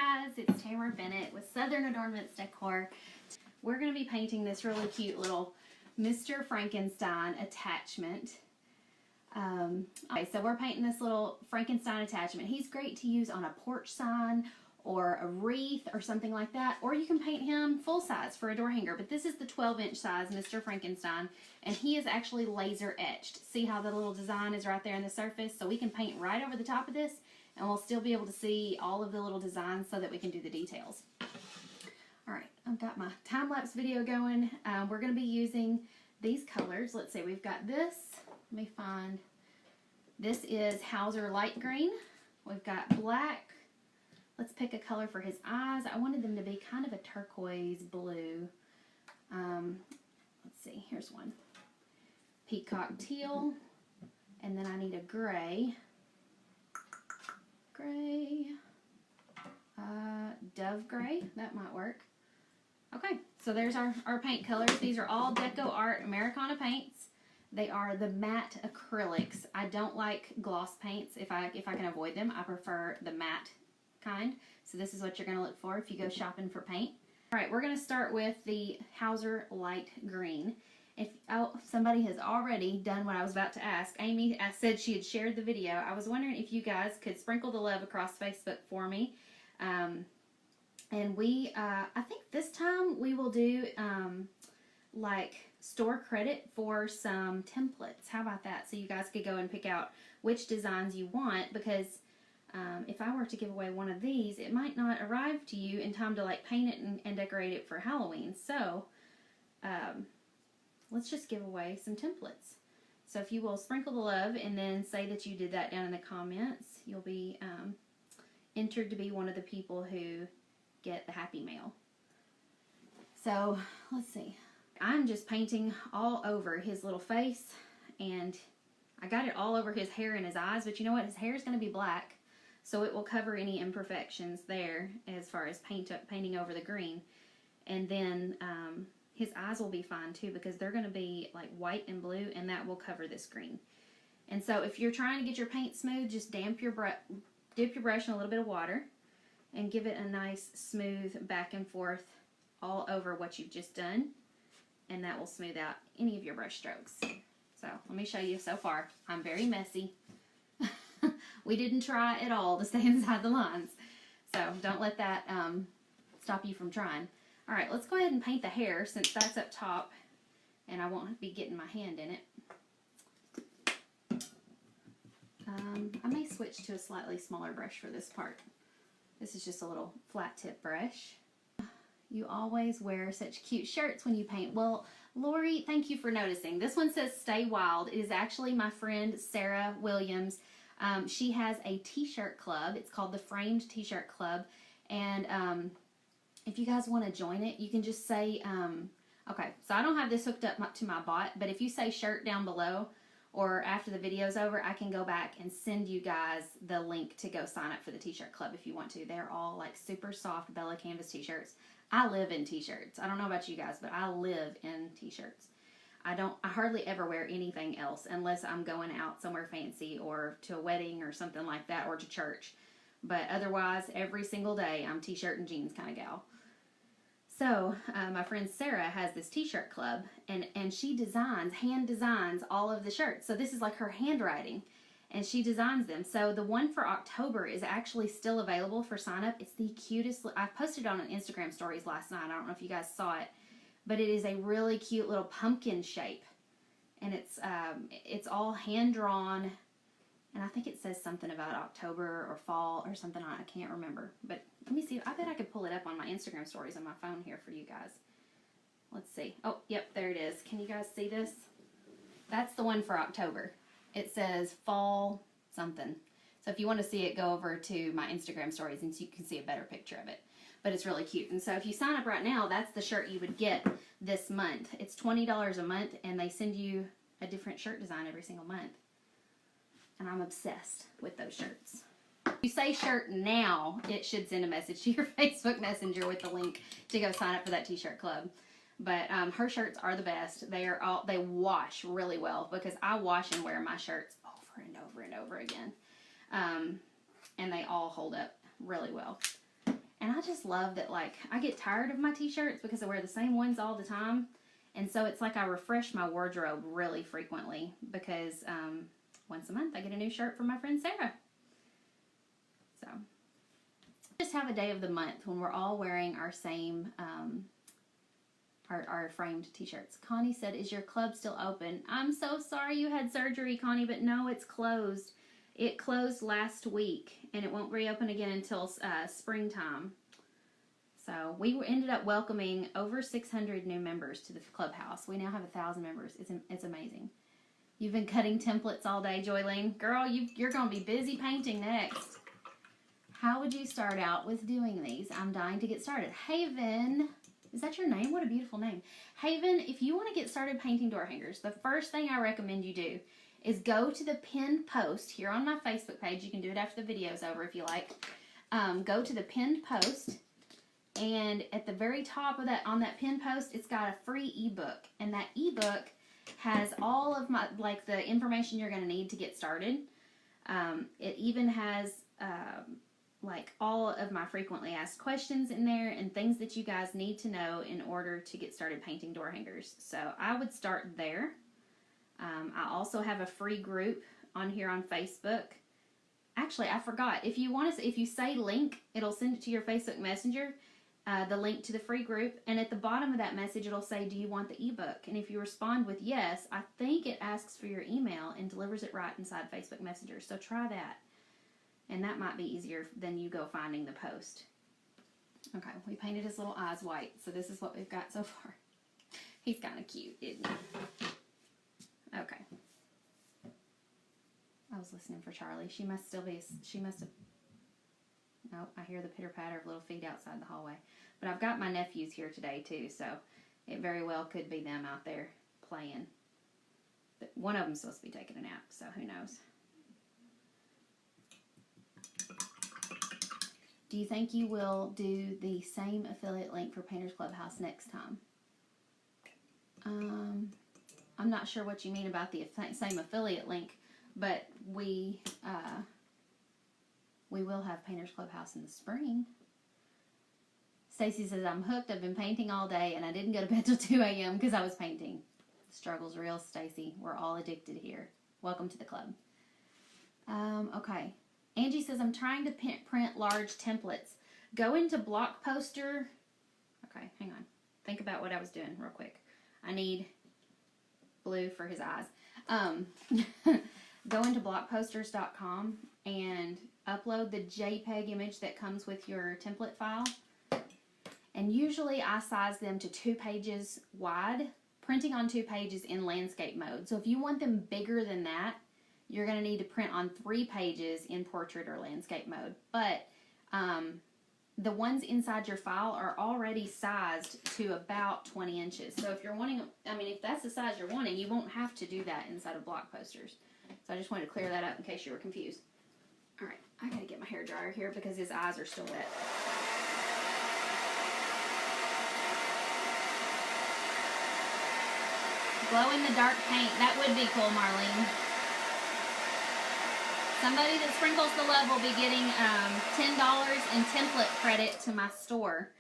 guys, it's Tamara Bennett with Southern Adoornments Decor. We're going to be painting this really cute little Mr. Frankenstein attachment. Okay, so we're painting this little Frankenstein attachment. He's great to use on a porch sign or a wreath or something like that. Or you can paint him full size for a door hanger. But this is the 12-inch size Mr. Frankenstein. And he is actually laser etched. See how the little design is right there in the surface? So we can paint right over the top of this. And we'll still be able to see all of the little designs so that we can do the details. Alright, I've got my time-lapse video going. We're going to be using these colors. Let's see, we've got this. Let me find. This is Hauser Light Green. We've got black. Let's pick a color for his eyes. I wanted them to be kind of a turquoise blue. Let's see, here's one. Peacock teal. And then I need a gray. Dove gray, that might work. Okay, so there's our paint colors. These are all Deco Art Americana paints. They are the matte acrylics. I don't like gloss paints if I can avoid them. I prefer the matte kind. So this is what you're going to look for if you go shopping for paint. All right, we're going to start with the Hauser Light Green. If somebody has already done what I was about to ask. Amy said she had shared the video. I was wondering if you guys could sprinkle the love across Facebook for me. And I think this time we will do like store credit for some templates. How about that? So you guys could go and pick out which designs you want, because if I were to give away one of these, it might not arrive to you in time to like paint it and decorate it for Halloween. So let's just give away some templates. So if you will sprinkle the love and then say that you did that down in the comments, you'll be entered to be one of the people who get the happy mail. So let's see. I'm just painting all over his little face, and I got it all over his hair and his eyes, but you know what? His hair is going to be black, so it will cover any imperfections there as far as painting over the green. And then his eyes will be fine too, because they're going to be like white and blue, and that will cover this green. And so if you're trying to get your paint smooth, just dip your brush in a little bit of water and give it a nice smooth back and forth all over what you've just done, and that will smooth out any of your brush strokes. So let me show you. So far I'm very messy. We didn't try at all to stay inside the lines, so don't let that stop you from trying. Alright, let's go ahead and paint the hair, since that's up top and I won't be getting my hand in it. I may switch to a slightly smaller brush for this part. This is just a little flat tip brush. You always wear such cute shirts when you paint. Well, Lori, thank you for noticing. This one says Stay Wild. It is actually my friend Sarah Williams. She has a t-shirt club. It's called the Framed T-Shirt Club. And if you guys want to join it, you can just say, okay, so I don't have this hooked up to my bot, but if you say shirt down below, or after the video's over, I can go back and send you guys the link to go sign up for the t-shirt club if you want to. They're all like super soft Bella Canvas t-shirts. I live in t-shirts. I don't know about you guys, but I live in t-shirts. I hardly ever wear anything else unless I'm going out somewhere fancy or to a wedding or something like that, or to church. But otherwise, every single day, I'm t-shirt and jeans kind of gal. So, my friend Sarah has this t-shirt club, and she hand designs all of the shirts. So this is like her handwriting, and she designs them. So the one for October is actually still available for sign up. It's the cutest. I posted on Instagram stories last night. I don't know if you guys saw it, but it is a really cute little pumpkin shape, and it's all hand drawn. And I think it says something about October or fall or something. I can't remember. But let me see. I bet I could pull it up on my Instagram stories on my phone here for you guys. Let's see. Oh, yep, there it is. Can you guys see this? That's the one for October. It says fall something. So if you want to see it, go over to my Instagram stories and you can see a better picture of it. But it's really cute. And so if you sign up right now, that's the shirt you would get this month. It's $20 a month, and they send you a different shirt design every single month. And I'm obsessed with those shirts. If you say shirt now, it should send a message to your Facebook Messenger with the link to go sign up for that t-shirt club. But her shirts are the best. They wash really well, because I wash and wear my shirts over and over and over again. And they all hold up really well. And I just love that, like, I get tired of my t-shirts because I wear the same ones all the time. And so it's like I refresh my wardrobe really frequently because once a month I get a new shirt from my friend Sarah. So just have a day of the month when we're all wearing our same, our framed t-shirts. Connie said, is your club still open? I'm so sorry you had surgery, Connie, but no, it's closed. It closed last week, and it won't reopen again until springtime. So we ended up welcoming over 600 new members to the clubhouse. We now have 1,000 members. It's amazing. You've been cutting templates all day, Joylene. Girl, you're going to be busy painting next. How would you start out with doing these? I'm dying to get started. Haven, is that your name? What a beautiful name. Haven, if you want to get started painting door hangers, the first thing I recommend you do is go to the pinned post here on my Facebook page. You can do it after the video's over if you like. Go to the pinned post, and at the very top of that, on that pinned post, it's got a free ebook, and that ebook has all of my, like, the information you're going to need to get started. It even has like all of my frequently asked questions in there and things that you guys need to know in order to get started painting door hangers. So I would start there. I also have a free group on here on Facebook. Actually, I forgot. If you say link, it'll send it to your Facebook Messenger, the link to the free group. And at the bottom of that message, it'll say, do you want the ebook? And if you respond with yes, I think it asks for your email and delivers it right inside Facebook Messenger. So try that. And that might be easier than you go finding the post. Okay, we painted his little eyes white. So this is what we've got so far. He's kind of cute, isn't he? Okay. I was listening for Charlie. She must have, nope, I hear the pitter-patter of little feet outside the hallway. But I've got my nephews here today, too, so it very well could be them out there playing. But one of them's supposed to be taking a nap, so who knows. Do you think you will do the same affiliate link for Painters Clubhouse next time? I'm not sure what you mean about the same affiliate link, but we will have Painters Clubhouse in the spring. Stacy says, I'm hooked. I've been painting all day, and I didn't go to bed till 2 a.m. because I was painting. Struggle's real, Stacy. We're all addicted here. Welcome to the club. Okay. Angie says, I'm trying to print large templates. Go into Block Poster. Okay, hang on. Think about what I was doing real quick. I need blue for his eyes. Go into blockposters.com and upload the JPEG image that comes with your template file. And usually I size them to 2 pages wide, printing on 2 pages in landscape mode. So if you want them bigger than that, you're going to need to print on 3 pages in portrait or landscape mode. But the ones inside your file are already sized to about 20 inches. So if you're wanting, if that's the size you're wanting, you won't have to do that inside of Block Posters. So I just wanted to clear that up in case you were confused. All right, I got to get my hair dryer here because his eyes are still wet. Glow in the dark paint. That would be cool, Marlene. Somebody that sprinkles the love will be getting $10 in template credit to my store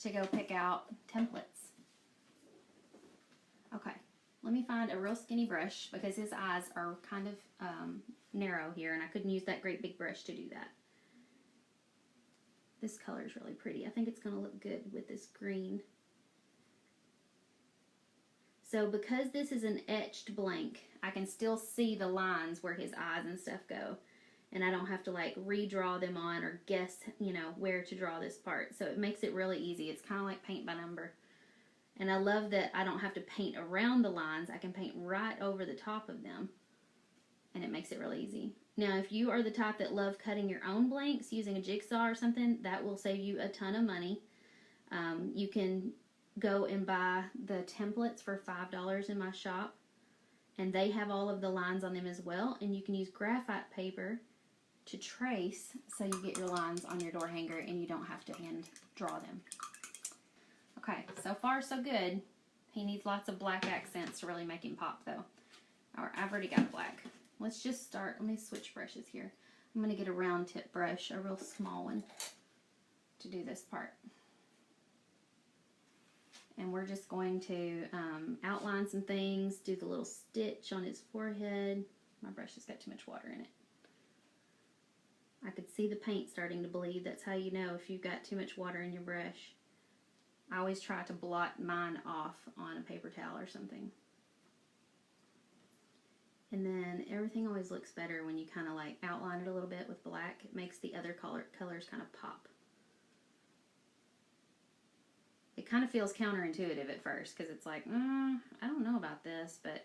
to go pick out templates. Okay, let me find a real skinny brush because his eyes are kind of narrow here and I couldn't use that great big brush to do that. This color is really pretty. I think it's going to look good with this green. So because this is an etched blank, I can still see the lines where his eyes and stuff go. And I don't have to like redraw them on or guess, where to draw this part. So it makes it really easy. It's kind of like paint by number. And I love that I don't have to paint around the lines. I can paint right over the top of them. And it makes it really easy. Now, if you are the type that love cutting your own blanks using a jigsaw or something, that will save you a ton of money. You can go and buy the templates for $5 in my shop. And they have all of the lines on them as well. And you can use graphite paper to trace so you get your lines on your door hanger and you don't have to hand draw them. Okay, so far so good. He needs lots of black accents to really make him pop though. Alright, I've already got black. Let's just start. Let me switch brushes here. I'm going to get a round tip brush, a real small one. to do this part. And we're just going to outline some things, do the little stitch on his forehead. My brush has got too much water in it. I could see the paint starting to bleed. That's how you know if you've got too much water in your brush. I always try to blot mine off on a paper towel or something. And then everything always looks better when you kind of like outline it a little bit with black. It makes the other colors kind of pop. It kind of feels counterintuitive at first because it's like, I don't know about this, but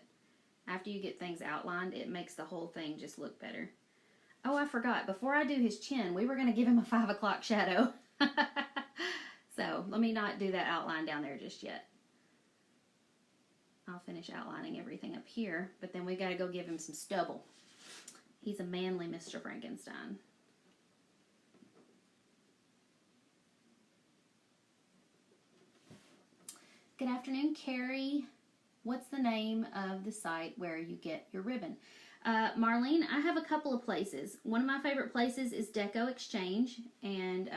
after you get things outlined, it makes the whole thing just look better. Oh, I forgot. Before I do his chin, we were going to give him a 5 o'clock shadow. So let me not do that outline down there just yet. I'll finish outlining everything up here, but then we got to go give him some stubble. He's a manly Mr. Frankenstein. Good afternoon, Carrie. What's the name of the site where you get your ribbon? Marlene, I have a couple of places. One of my favorite places is Deco Exchange, and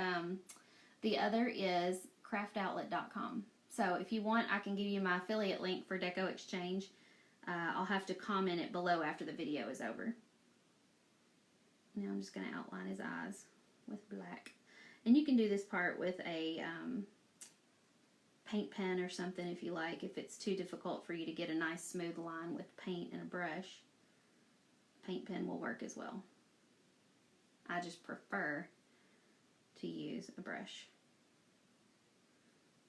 the other is craftoutlet.com. So if you want, I can give you my affiliate link for Deco Exchange. I'll have to comment it below after the video is over. Now I'm just going to outline his eyes with black. And you can do this part with a paint pen or something if you like, if it's too difficult for you to get a nice smooth line with paint and a brush. Paint pen will work as well. I just prefer to use a brush.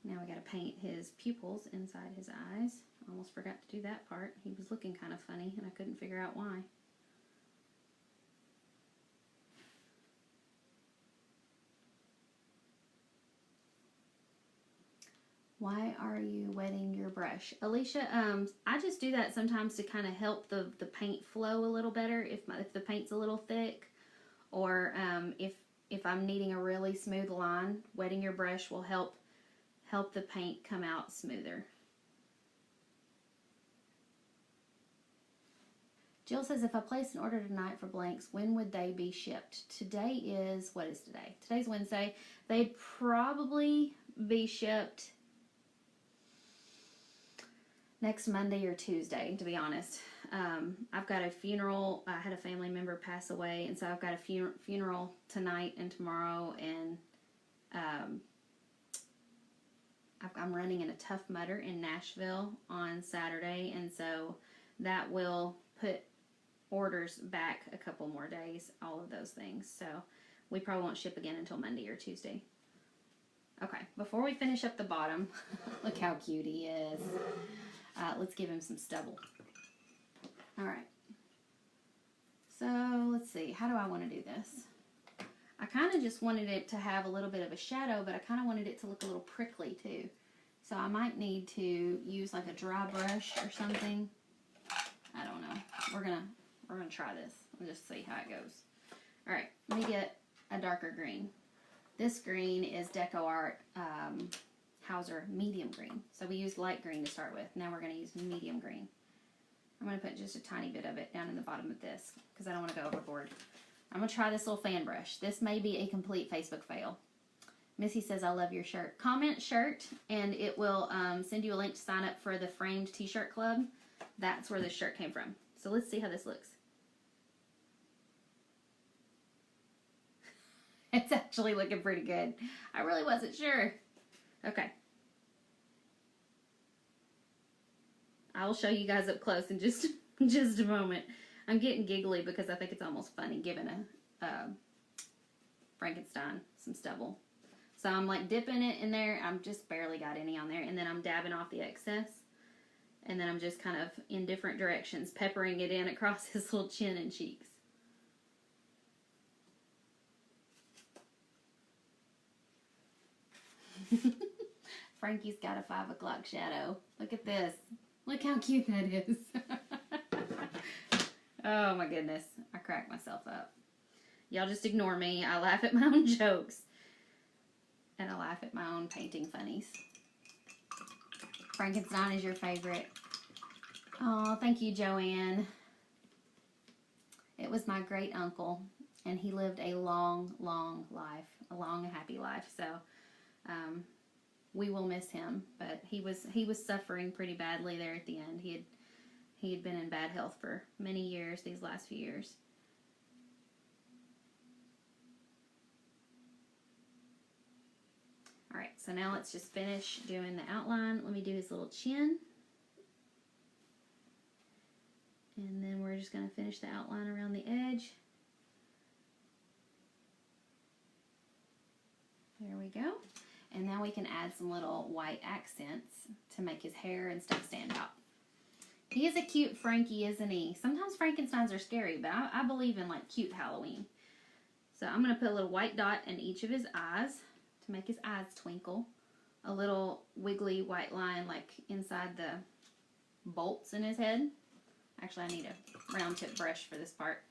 Now we got to paint his pupils inside his eyes. Almost forgot to do that part. He was looking kind of funny and I couldn't figure out why. Why are you wetting your brush? Alicia, I just do that sometimes to kind of help the paint flow a little better if the paint's a little thick, or if I'm needing a really smooth line, wetting your brush will help the paint come out smoother. Jill says, if I place an order tonight for blanks, when would they be shipped? Today is, what is today? Today's Wednesday. They'd probably be shipped next Monday or Tuesday, to be honest. I've got a funeral. I had a family member pass away, and so I've got a funeral tonight and tomorrow, and I'm running in a Tough Mudder in Nashville on Saturday, and so that will put orders back a couple more days, all of those things. So we probably won't ship again until Monday or Tuesday. Okay, before we finish up the bottom, look how cute he is. Let's give him some stubble. All right. So let's see. How do I want to do this? I kind of just wanted it to have a little bit of a shadow, but I kind of wanted it to look a little prickly too. So I might need to use like a dry brush or something. I don't know. We're gonna try this. We'll just see how it goes. All right. Let me get a darker green. This green is Decor Hauser medium green. So we used light green to start with. Now we're going to use medium green. I'm going to put just a tiny bit of it down in the bottom of this because I don't want to go overboard. I'm going to try this little fan brush. This may be a complete Facebook fail. Missy says, I love your shirt. Comment shirt and it will send you a link to sign up for the framed t-shirt club. That's where this shirt came from. So let's see how this looks. It's actually looking pretty good. I really wasn't sure. Okay. I will show you guys up close in just a moment. I'm getting giggly because I think it's almost funny giving a Frankenstein some stubble. So I'm like dipping it in there. I'm just barely got any on there. And then I'm dabbing off the excess. And then I'm just kind of in different directions, peppering it in across his little chin and cheeks. Frankie's got a 5 o'clock shadow. Look at this. Look how cute that is. Oh my goodness. I cracked myself up. Y'all just ignore me. I laugh at my own jokes. And I laugh at my own painting funnies. Frankenstein is your favorite. Oh, thank you, Joanne. It was my great uncle. And he lived a long, long life, a long, happy life. So we will miss him. But he was suffering pretty badly there at the end. He had been in bad health for many years, these last few years. All right, so now let's just finish doing the outline. Let me do his little chin. And then we're just going to finish the outline around the edge. There we go. And now we can add some little white accents to make his hair and stuff stand out. He is a cute Frankie, isn't he? Sometimes Frankensteins are scary, but I believe in like cute Halloween. So I'm going to put a little white dot in each of his eyes to make his eyes twinkle. A little wiggly white line like inside the bolts in his head. Actually, I need a round tip brush for this part.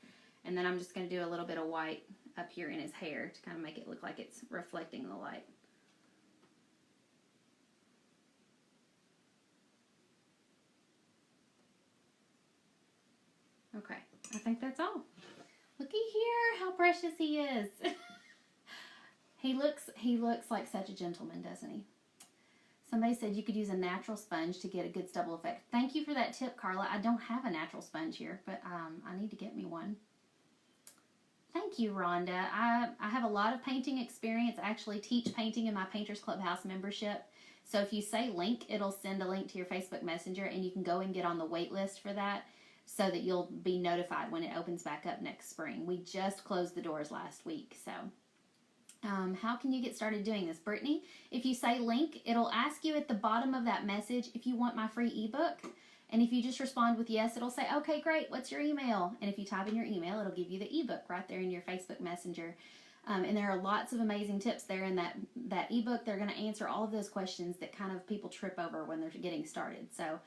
And then I'm just going to do a little bit of white up here in his hair to kind of make it look like it's reflecting the light. Okay, I think that's all. Looky here how precious he is. He looks like such a gentleman, doesn't he? Somebody said you could use a natural sponge to get a good stubble effect. Thank you for that tip, Carla. I don't have a natural sponge here, but I need to get me one. Thank you, Rhonda. I have a lot of painting experience. I actually teach painting in my Painters Clubhouse membership. So if you say link, it'll send a link to your Facebook Messenger, and you can go and get on the wait list for that so that you'll be notified when it opens back up next spring. We just closed the doors last week, so... how can you get started doing this? Brittany, if you say link, it'll ask you at the bottom of that message if you want my free ebook. And if you just respond with yes, it'll say, okay, great, what's your email? And if you type in your email, it'll give you the ebook right there in your Facebook Messenger. And there are lots of amazing tips there in that ebook. They're going to answer all of those questions that kind of people trip over when they're getting started. So,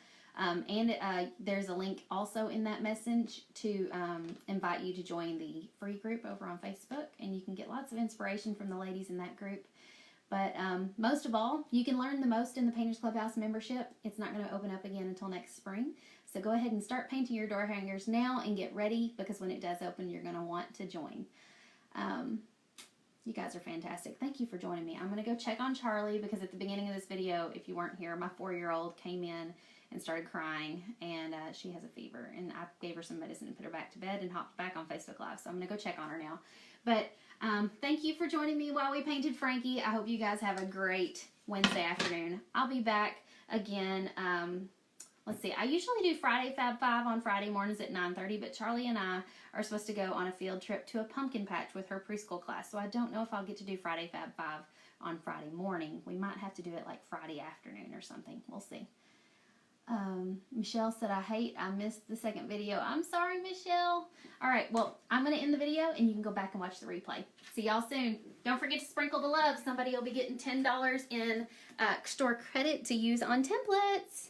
there's a link also in that message to invite you to join the free group over on Facebook, and you can get lots of inspiration from the ladies in that group. But most of all, you can learn the most in the Painters Clubhouse membership. It's not going to open up again until next spring. So go ahead and start painting your door hangers now and get ready, because when it does open, you're going to want to join. You guys are fantastic. Thank you for joining me. I'm going to go check on Charlie, because at the beginning of this video, if you weren't here, my 4-year-old came in and started crying, and she has a fever, and I gave her some medicine and put her back to bed and hopped back on Facebook Live. So I'm going to go check on her now. But thank you for joining me while we painted Frankie. I hope you guys have a great Wednesday afternoon. I'll be back again. Let's see. I usually do Friday Fab 5 on Friday mornings at 9:30, but Charlie and I are supposed to go on a field trip to a pumpkin patch with her preschool class. So I don't know if I'll get to do Friday Fab 5 on Friday morning. We might have to do it like Friday afternoon or something. We'll see. Michelle said, I missed the second video. I'm sorry, Michelle. All right, well, I'm going to end the video, and you can go back and watch the replay. See y'all soon. Don't forget to sprinkle the love. Somebody will be getting $10 in store credit to use on templates.